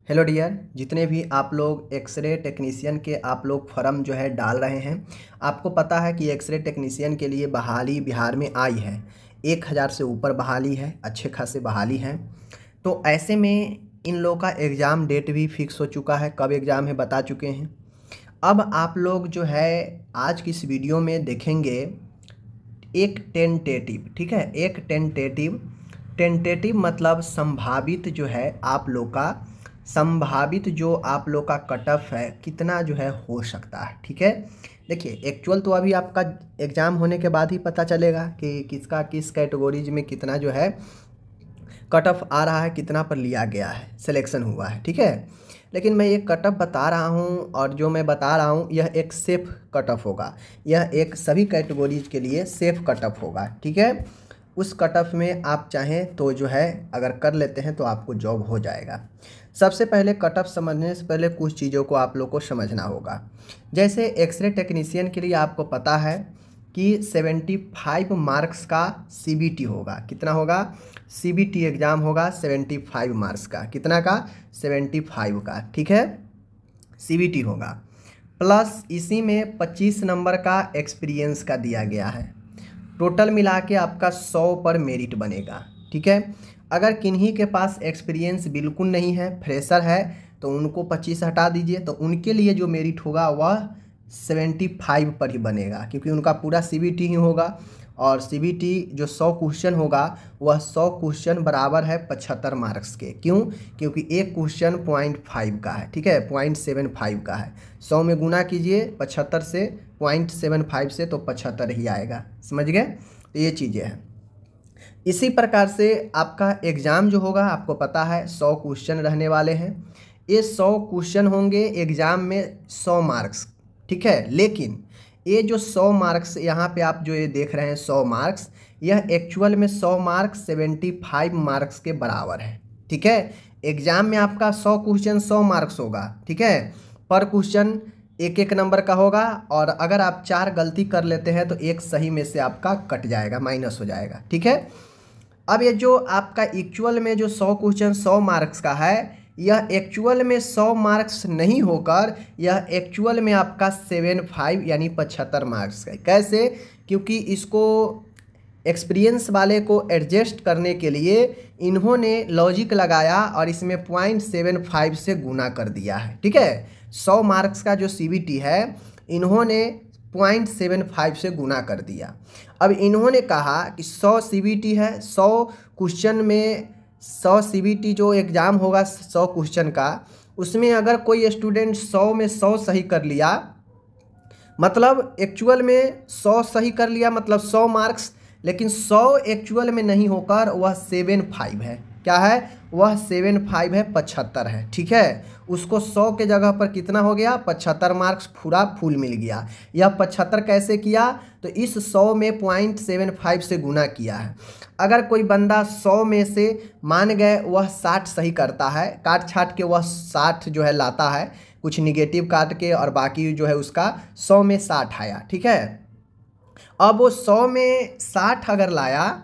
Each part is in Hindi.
हेलो डियर, जितने भी आप लोग एक्सरे टेक्नीशियन के आप लोग फॉर्म जो है डाल रहे हैं, आपको पता है कि एक्सरे टेक्नीशियन के लिए बहाली बिहार में आई है। 1000 से ऊपर बहाली है, अच्छे खासे बहाली है। तो ऐसे में इन लोगों का एग्ज़ाम डेट भी फिक्स हो चुका है, कब एग्ज़ाम है बता चुके हैं। अब आप लोग जो है आज की इस वीडियो में देखेंगे एक टेंटेटिव, ठीक है। एक टेंटेटिव मतलब संभावित जो है आप लोग का संभावित जो आप लोग का कट ऑफ है कितना जो है हो सकता है, ठीक है। देखिए एक्चुअल तो अभी आपका एग्ज़ाम होने के बाद ही पता चलेगा कि किसका किस कैटेगरीज में कितना जो है कट ऑफ आ रहा है, कितना पर लिया गया है, सिलेक्शन हुआ है, ठीक है। लेकिन मैं ये कट ऑफ बता रहा हूँ और जो मैं बता रहा हूँ यह एक सेफ़ कट ऑफ होगा। यह एक सभी कैटेगरीज के लिए सेफ़ कट ऑफ होगा, ठीक है। उस कट ऑफ में आप चाहें तो जो है अगर कर लेते हैं तो आपको जॉब हो जाएगा। सबसे पहले कट ऑफ समझने से पहले कुछ चीज़ों को आप लोग को समझना होगा। जैसे एक्सरे टेक्नीशियन के लिए आपको पता है कि 75 मार्क्स का CBT होगा। कितना होगा? CBT एग्ज़ाम होगा 75 मार्क्स का। कितना का? 75 का, ठीक है। CBT होगा प्लस इसी में 25 नंबर का एक्सपीरियंस का दिया गया है। टोटल मिला के आपका 100 पर मेरिट बनेगा, ठीक है। अगर किन्हीं के पास एक्सपीरियंस बिल्कुल नहीं है, फ्रेशर है, तो उनको 25 हटा दीजिए, तो उनके लिए जो मेरिट होगा वह 75 पर ही बनेगा, क्योंकि उनका पूरा CBT ही होगा। और CBT जो 100 क्वेश्चन होगा वह 100 क्वेश्चन बराबर है 75 मार्क्स के। क्यों? क्योंकि एक क्वेश्चन 0.5 का है, ठीक है, 0.75 का है। 100 में गुना कीजिए 75 से, 0.75 से, तो 75 ही आएगा। समझ गए? तो ये चीज़ें हैं। इसी प्रकार से आपका एग्ज़ाम जो होगा आपको पता है 100 क्वेश्चन रहने वाले हैं। ये 100 क्वेश्चन होंगे एग्ज़ाम में 100 मार्क्स, ठीक है। लेकिन ये जो 100 मार्क्स यहाँ पे आप जो ये देख रहे हैं 100 मार्क्स, यह एक्चुअल में 100 मार्क्स 75 मार्क्स के बराबर है, ठीक है। एग्ज़ाम में आपका 100 क्वेश्चन 100 मार्क्स होगा, ठीक है। पर क्वेश्चन एक एक नंबर का होगा, और अगर आप 4 गलती कर लेते हैं तो एक सही में से आपका कट जाएगा, माइनस हो जाएगा, ठीक है। अब ये जो आपका एक्चुअल में जो 100 क्वेश्चन 100 मार्क्स का है, यह एक्चुअल में 100 मार्क्स नहीं होकर यह एक्चुअल में आपका 75 यानी 75 मार्क्स का है। कैसे? क्योंकि इसको एक्सपीरियंस वाले को एडजस्ट करने के लिए इन्होंने लॉजिक लगाया और इसमें 0.75 से गुना कर दिया है, ठीक है। 100 मार्क्स का जो CBT है इन्होंने 0.75 से गुना कर दिया। अब इन्होंने कहा कि 100 CBT है, 100 क्वेश्चन में 100 CBT जो एग्ज़ाम होगा 100 क्वेश्चन का, उसमें अगर कोई स्टूडेंट 100 में 100 सही कर लिया, मतलब एक्चुअल में 100 सही कर लिया मतलब 100 मार्क्स, लेकिन 100 एक्चुअल में नहीं होकर वह 75 है। क्या है? वह 75 है, 75 है, ठीक है। उसको 100 के जगह पर कितना हो गया? 75 मार्क्स पूरा फुल मिल गया। यह 75 कैसे किया? तो इस 100 में 0.75 से गुना किया है। अगर कोई बंदा 100 में से मान गए वह 60 सही करता है, काट छाट के वह 60 जो है लाता है, कुछ निगेटिव काट के, और बाकी जो है उसका 100 में 60 आया, ठीक है। अब वो 100 में 60 अगर लाया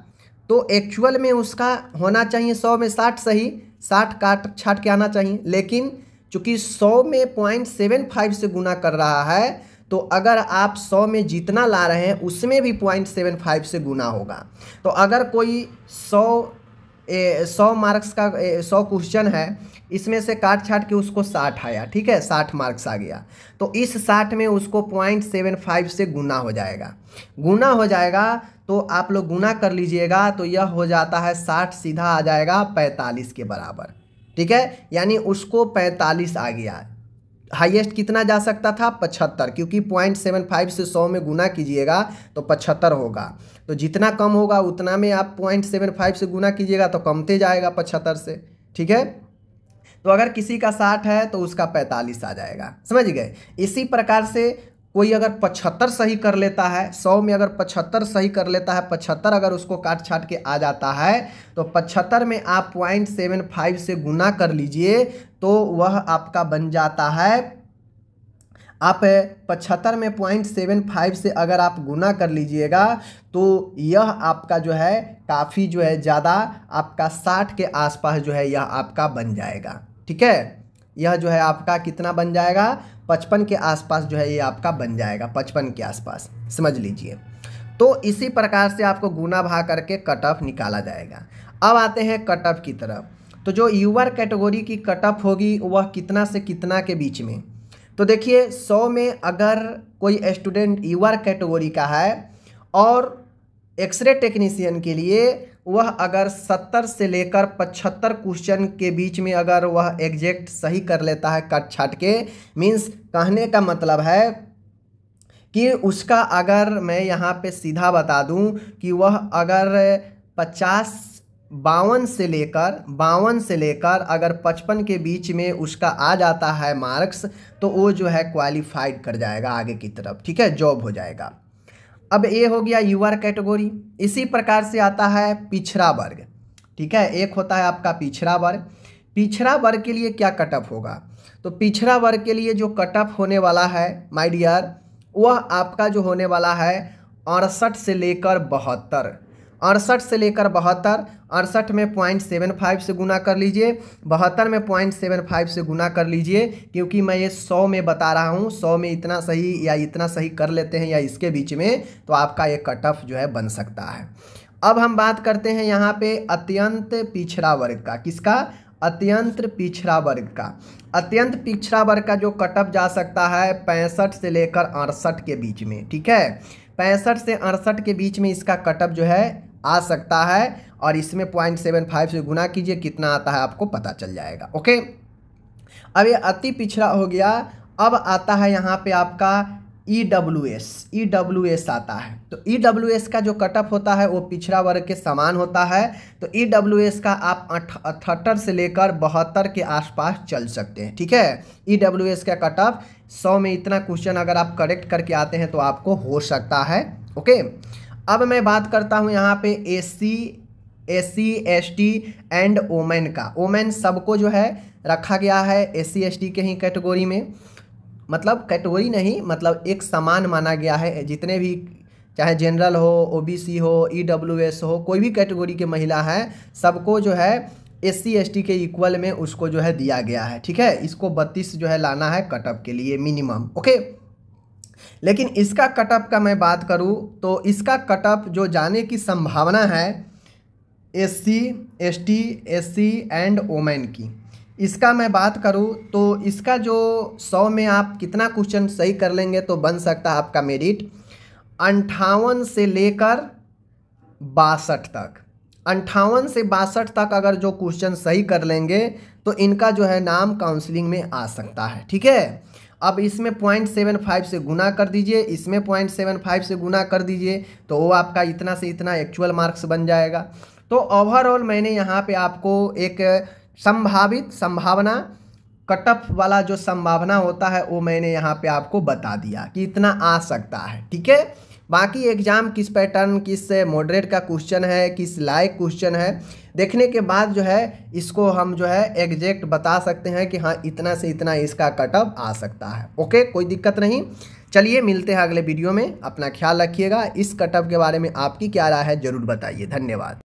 तो एक्चुअल में उसका होना चाहिए 100 में 60 सही, 60 काट छाट के आना चाहिए। लेकिन चूंकि 100 में 0.75 से गुना कर रहा है, तो अगर आप 100 में जितना ला रहे हैं उसमें भी 0.75 से गुना होगा। तो अगर कोई 100 मार्क्स का 100 क्वेश्चन है, इसमें से काट छाट के उसको 60 आया, ठीक है, 60 मार्क्स आ गया, तो इस 60 में उसको 0.75 से गुना हो जाएगा। गुना हो जाएगा तो आप लोग गुना कर लीजिएगा, तो यह हो जाता है 60 सीधा आ जाएगा 45 के बराबर, ठीक है। यानी उसको 45 आ गया। हाईएस्ट कितना जा सकता था? 75, क्योंकि 0.75 से 100 में गुना कीजिएगा तो 75 होगा। तो जितना कम होगा उतना में आप 0.75 से गुना कीजिएगा तो कमते जाएगा 75 से, ठीक है। तो अगर किसी का 60 है तो उसका 45 आ जाएगा। समझ गए? इसी प्रकार से कोई अगर 75 सही कर लेता है, 100 में अगर 75 सही कर लेता है, 75 अगर उसको काट छाट के आ जाता है, तो 75 में आप 0.75 से गुना कर लीजिए, तो वह आपका बन जाता है, आप 75 में 0.75 से अगर आप गुना कर लीजिएगा तो यह आपका जो है काफ़ी जो है ज़्यादा आपका 60 के आसपास जो है यह आपका बन जाएगा, ठीक है। यह जो है आपका कितना बन जाएगा, 55 के आसपास जो है ये आपका बन जाएगा, 55 के आसपास, समझ लीजिए। तो इसी प्रकार से आपको गुना भाग करके कट ऑफ निकाला जाएगा। अब आते हैं कट ऑफ की तरफ। तो जो यूआर कैटेगरी की कट ऑफ होगी वह कितना से कितना के बीच में, तो देखिए 100 में अगर कोई स्टूडेंट यूआर कैटेगरी का है और एक्सरे टेक्नीशियन के लिए वह अगर 70 से लेकर 75 क्वेश्चन के बीच में अगर वह एग्जैक्ट सही कर लेता है कट छाट के, मीन्स कहने का मतलब है कि उसका, अगर मैं यहाँ पे सीधा बता दूं कि वह अगर 52 से लेकर अगर 55 के बीच में उसका आ जाता है मार्क्स, तो वो जो है क्वालिफाइड कर जाएगा आगे की तरफ, ठीक है, जॉब हो जाएगा। अब ये हो गया यूआर कैटेगरी। इसी प्रकार से आता है पिछड़ा वर्ग, ठीक है, एक होता है आपका पिछड़ा वर्ग। पिछड़ा वर्ग के लिए क्या कट ऑफ होगा, तो पिछड़ा वर्ग के लिए जो कट ऑफ होने वाला है माय डियर, वह आपका जो होने वाला है 68 से लेकर 72, 68 से लेकर 72, 68 में 0.75 से गुना कर लीजिए, 72 में 0.75 से गुना कर लीजिए, क्योंकि मैं ये 100 में बता रहा हूँ, 100 में इतना सही या इतना सही कर लेते हैं या इसके बीच में, तो आपका ये कट ऑफ जो है बन सकता है। अब हम बात करते हैं यहाँ पे अत्यंत पिछड़ा वर्ग का। किसका? अत्यंत पिछड़ा वर्ग का। अत्यंत पिछड़ा वर्ग का जो कट ऑफ जा सकता है 65 से लेकर 68 के बीच में, ठीक है, 65 से 68 के बीच में इसका कट ऑफ जो है आ सकता है, और इसमें 0.75 से गुना कीजिए, कितना आता है आपको पता चल जाएगा। ओके, अब ये अति पिछड़ा हो गया। अब आता है यहाँ पे आपका EWS आता है। तो EWS का जो कट ऑफ होता है वो पिछड़ा वर्ग के समान होता है। तो EWS का आप 78 से लेकर 72 के आसपास चल सकते हैं, ठीक है। EWS का कट ऑफ 100 में इतना क्वेश्चन अगर आप करेक्ट करके आते हैं तो आपको हो सकता है। ओके, अब मैं बात करता हूँ यहाँ पे SC ST एंड वोमेन का। वोमेन सबको जो है रखा गया है SC ST के ही कैटेगरी में, मतलब कैटेगरी नहीं, मतलब एक समान माना गया है। जितने भी, चाहे जनरल हो, OBC हो, EWS हो, कोई भी कैटेगरी के महिला है, सबको जो है SC ST के इक्वल में उसको जो है दिया गया है, ठीक है। इसको 32 जो है लाना है कट ऑफ के लिए मिनिमम। ओके, लेकिन इसका कट ऑफ का मैं बात करूं तो इसका कट ऑफ जो जाने की संभावना है SC ST SC and women की, इसका मैं बात करूं तो इसका जो 100 में आप कितना क्वेश्चन सही कर लेंगे तो बन सकता है आपका मेरिट 58 से लेकर 62 तक। 58 से 62 तक अगर जो क्वेश्चन सही कर लेंगे तो इनका जो है नाम काउंसलिंग में आ सकता है, ठीक है। अब इसमें 0.75 से गुना कर दीजिए, इसमें 0.75 से गुना कर दीजिए, तो वो आपका इतना से इतना एक्चुअल मार्क्स बन जाएगा। तो ओवरऑल मैंने यहाँ पे आपको एक संभावना कट ऑफ वाला जो संभावना होता है वो मैंने यहाँ पे आपको बता दिया कि इतना आ सकता है, ठीक है। बाकी एग्जाम किस पैटर्न, किस मॉडरेट का क्वेश्चन है, किस लायक क्वेश्चन है, देखने के बाद जो है इसको हम जो है एग्जैक्ट बता सकते हैं कि हाँ इतना से इतना इसका कट ऑफ आ सकता है। ओके, कोई दिक्कत नहीं। चलिए मिलते हैं अगले वीडियो में, अपना ख्याल रखिएगा। इस कट ऑफ के बारे में आपकी क्या राय है ज़रूर बताइए। धन्यवाद।